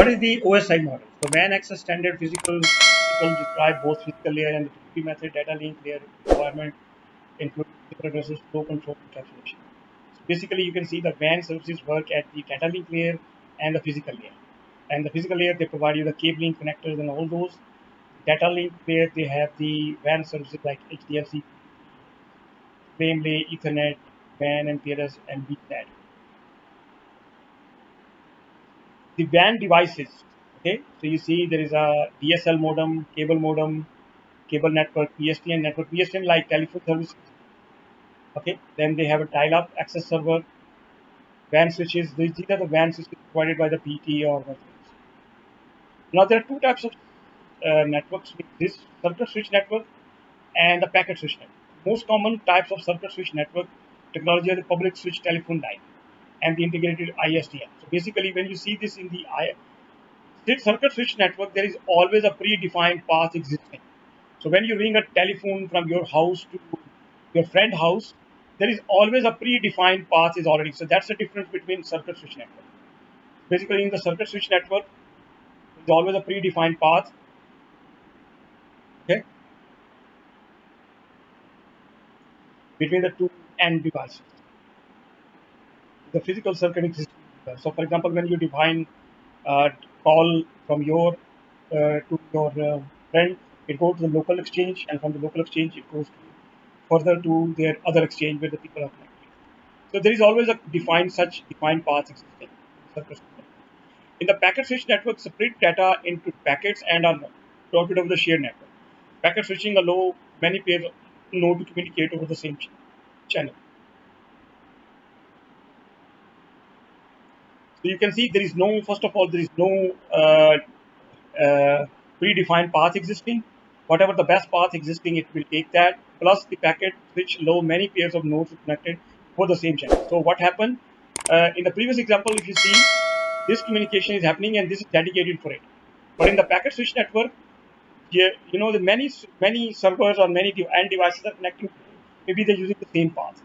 What is the OSI model? So WAN access standard physical describe both physical layer and the TCP method data link layer requirement, including physical addresses, flow control, encapsulation. So basically, you can see the WAN services work at the data link layer and the physical layer. And the physical layer, they provide you the cabling, connectors, and all those. Data link layer, they have the WAN services like HDFC, Framelay, Ethernet, WAN, and PRS, and VNet. The WAN devices. Okay, so you see there is a DSL modem, cable network, PSTN network, PSTN like telephone services. Okay, then they have a dial-up access server, WAN switches. These are the WAN switches provided by the PT or networks. Now there are two types of networks with this circuit switch network and the packet switch network. Most common types of circuit switch network technology are the public switch telephone line and the integrated ISDN. So basically, when you see this in the circuit switch network, there is always a predefined path existing. So when you ring a telephone from your house to your friend's house, there is always a predefined path is already. So that's the difference between circuit switch network. Basically, in the circuit switch network, there's always a predefined path. Okay, between the two end devices. The physical circuit exists. So, for example, when you define call from your to your friend, it goes to the local exchange, and from the local exchange, it goes further to their other exchange where the people are connected. So there is always a defined path existing. In the packet switch network, split data into packets and are routed over the shared network. Packet switching allows many pairs of node to communicate over the same channel. So you can see there is no, first of all, there is no predefined path existing. Whatever the best path existing, it will take that. Plus the packet which allow many pairs of nodes connected for the same channel. So what happened in the previous example, if you see, this communication is happening and this is dedicated for it. But in the packet switch network, the many servers or many end devices are connecting. Maybe they're using the same path.